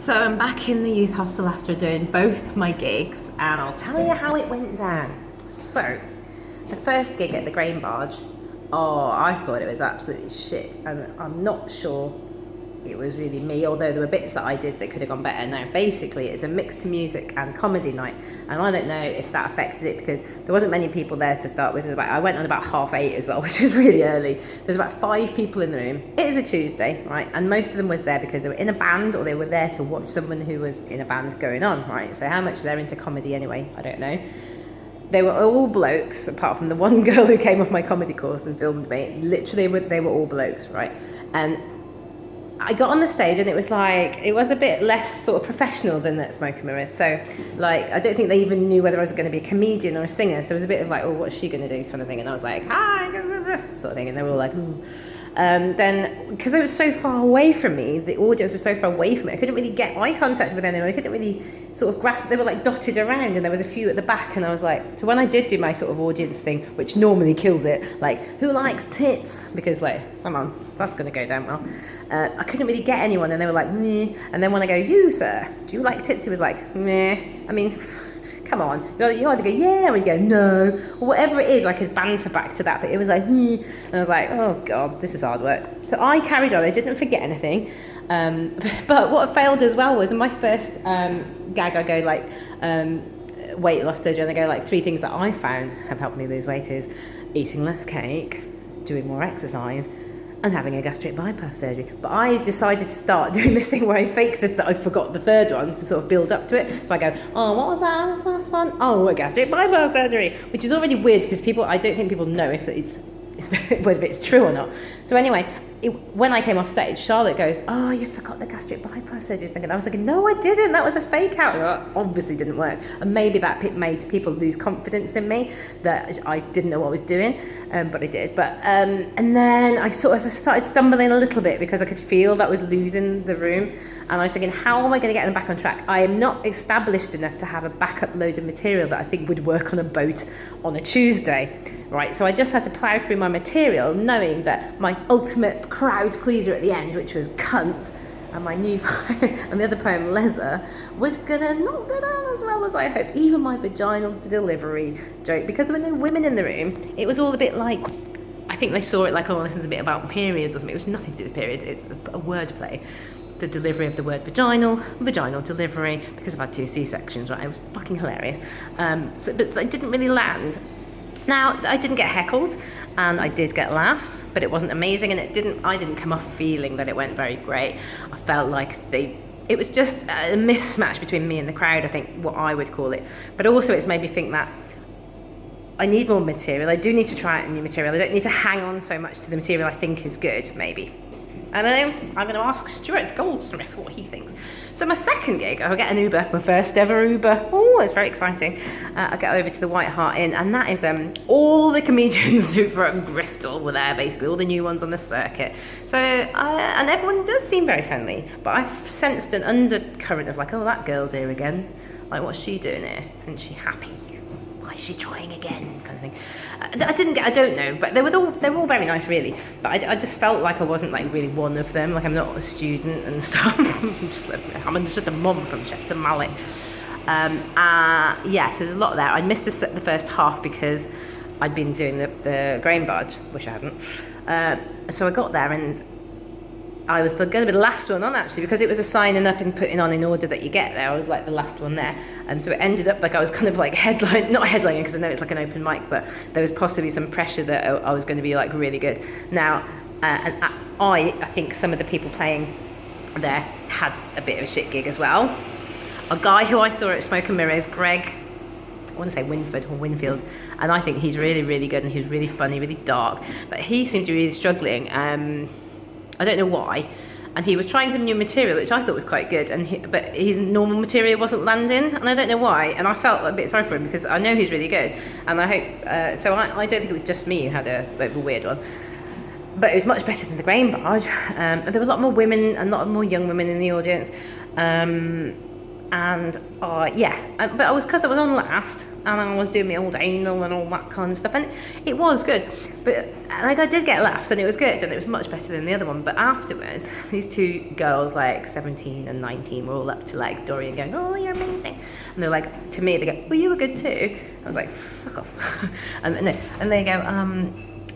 So I'm back in the youth hostel after doing both my gigs, and I'll tell you how it went down. So, the first gig at the Grain Barge, I thought it was absolutely shit, and I'm not sure it was really me, although there were bits that I did that could have gone better. Now, basically, it's a mixed music and comedy night, and I don't know if that affected it because there wasn't many people there to start with. I went on about 8:30 as well, which is really early. There's about 5 people in the room. It is a Tuesday, right? And most of them was there because they were in a band or they were there to watch someone who was in a band going on, right? So how much they're into comedy anyway, I don't know. They were all blokes, apart from the one girl who came off my comedy course and filmed me. Literally, they were all blokes, right? And I got on the stage and it was a bit less sort of professional than that Smoke and Mirrors. So, I don't think they even knew whether I was going to be a comedian or a singer. So it was a bit of oh, what's she going to do kind of thing. And I was like, hi, sort of thing. And they were all like, ooh. Then, because it was so far away from me, the audience was so far away from me, I couldn't really get eye contact with anyone. I couldn't really sort of grasp. They were dotted around, and there was a few at the back, and I was so when I did do my sort of audience thing, which normally kills it, who likes tits? Because come on, that's going to go down well. I couldn't really get anyone, and they were like, meh. And then when I go, you sir, do you like tits? He was like, meh. I mean, come on, you either go yeah or you go no, or whatever it is. I could banter back to that, but it was and I was like, oh god, this is hard work. So I carried on. I didn't forget anything, but what failed as well was in my first gag, I go weight loss surgery, and I go 3 things that I found have helped me lose weight is eating less cake, doing more exercise, and having a gastric bypass surgery. But I decided to start doing this thing where I fake that I forgot the third one to sort of build up to it. So I go, oh, what was that last one? Oh, a gastric bypass surgery, which is already weird because I don't think people know if it's whether it's true or not. So anyway, when I came off stage, Charlotte goes, oh, you forgot the gastric bypass surgery thing. And I was like, no, I didn't. That was a fake out. That obviously didn't work. And maybe that made people lose confidence in me, that I didn't know what I was doing, but I did. But and then I started stumbling a little bit because I could feel that I was losing the room. And I was thinking, how am I going to get them back on track? I am not established enough to have a backup load of material that I think would work on a boat on a Tuesday. Right, so I just had to plough through my material, knowing that my ultimate crowd pleaser at the end, which was cunt, and my new and the other poem, Leather, was gonna not go down as well as I hoped. Even my vaginal delivery joke, because there were no women in the room, it was all a bit I think they saw it oh, this is a bit about periods or something. It was nothing to do with periods, it's a wordplay. The delivery of the word vaginal delivery, because I've had 2 C-sections, right? It was fucking hilarious. But it didn't really land. Now, I didn't get heckled, and I did get laughs, but it wasn't amazing, and I didn't come off feeling that it went very great. I felt it was just a mismatch between me and the crowd, I think, what I would call it. But also it's made me think that I need more material. I do need to try out new material. I don't need to hang on so much to the material I think is good, maybe. I don't know, I'm going to ask Stuart Goldsmith what he thinks. So my second gig, I'll get an Uber, my first ever Uber. Oh, it's very exciting. I get over to the White Hart Inn, and that is all the comedians who from Bristol were there, basically, all the new ones on the circuit. So, and everyone does seem very friendly, but I've sensed an undercurrent of oh, that girl's here again. What's she doing here? Isn't she happy? Why is she trying again? Kind of thing. I don't know, but they were all very nice, really. But I just felt like I wasn't really one of them. I'm not a student and stuff. I'm just a mum from Shepton Mallet. Yeah, so there's a lot there. I missed the first half because I'd been doing the Grain Barge, which I hadn't. So I got there and I was going to be the last one on, actually, because it was a signing up and putting on in order that you get there. I was the last one there. So it ended up I was kind of not headlining, because I know it's an open mic, but there was possibly some pressure that I was going to be really good. Now, and I think some of the people playing there had a bit of a shit gig as well. A guy who I saw at Smoke and Mirrors, Greg, I want to say Winford or Winfield, and I think he's really, really good, and he was really funny, really dark, but he seemed to be really struggling. I don't know why, and he was trying some new material, which I thought was quite good, but his normal material wasn't landing, and I don't know why, and I felt a bit sorry for him because I know he's really good, and I hope, so I don't think it was just me who had a bit of a weird one, but it was much better than the Grain Barge, and there were a lot more women, and a lot more young women in the audience, And but I was, because I was on last and I was doing my old anal and all that kind of stuff, and it was good, but like I did get laughs and it was good and it was much better than the other one. But afterwards, these two girls, like 17 and 19, were all up to like Dorian going, oh, you're amazing, and they're like, to me, they go, well, you were good too. I was like, fuck off. and they go,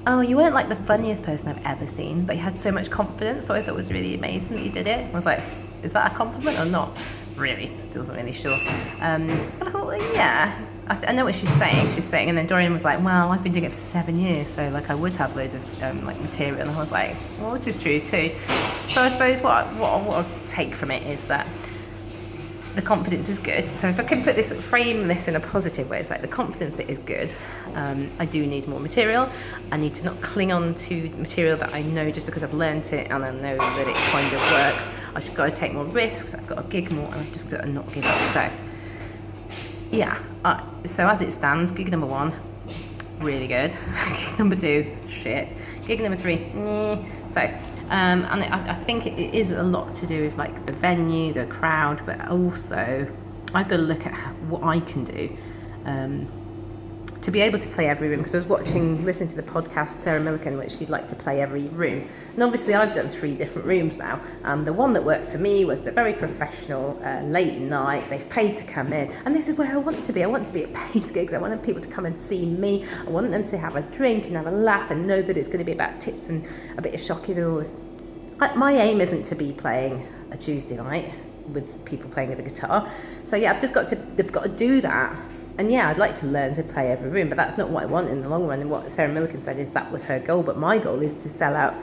oh, you weren't like the funniest person I've ever seen, but you had so much confidence, so I thought it was really amazing that you did it. I was like, is that a compliment or not? Really, I wasn't really sure. But I thought, well, yeah, I know what she's saying. She's saying, and then Dorian was like, well, I've been doing it for 7 years, so like I would have loads of like material. And I was like, well, this is true too. So I suppose what I take from it is that the confidence is good. So if I can frame this in a positive way, it's like the confidence bit is good. I do need more material. I need to not cling on to material that I know just because I've learnt it and I know that it kind of works. I've just got to take more risks. I've got to gig more, and I've just got to not give up. So yeah. So as it stands, gig number 1, really good. Gig number 2, shit. Gig number 3, so. And I think it is a lot to do with like the venue, the crowd, but also I've got to look at what I can do to be able to play every room. Because I was listening to the podcast Sarah Millican, which she'd like to play every room. And obviously I've done 3 different rooms now. The one that worked for me was the very professional, late at night. They've paid to come in, and this is where I want to be. I want to be at paid gigs. I want people to come and see me. I want them to have a drink and have a laugh and know that it's going to be about tits and a bit of shocking and all this. My aim isn't to be playing a Tuesday night with people playing with a guitar. So yeah, they've got to do that. And yeah, I'd like to learn to play every room, but that's not what I want in the long run. And what Sarah Millican said is that was her goal. But my goal is to sell out,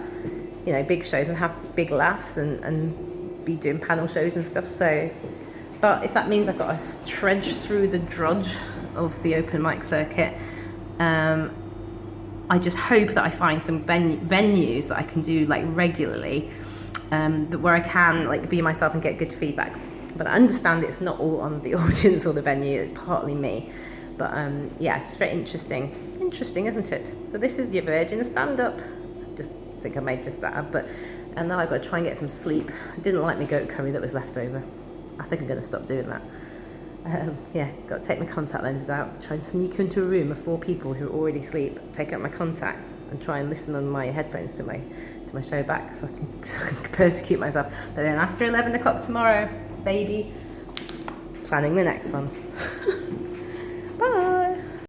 big shows and have big laughs and be doing panel shows and stuff. So, but if that means I've got to trudge through the drudge of the open mic circuit, I just hope that I find some venues that I can do like regularly, where I can like be myself and get good feedback. But I understand it's not all on the audience or the venue, it's partly me. But yeah, it's very interesting. Interesting, isn't it? So this is your Virgin stand-up. Just think I made just that up. And now I've got to try and get some sleep. I didn't like my goat curry that was left over. I think I'm going to stop doing that. Yeah, got to take my contact lenses out, try and sneak into a room of 4 people who are already asleep, take out my contacts and try and listen on my headphones to my show back so I can persecute myself. But then after 11 o'clock tomorrow, baby, planning the next one.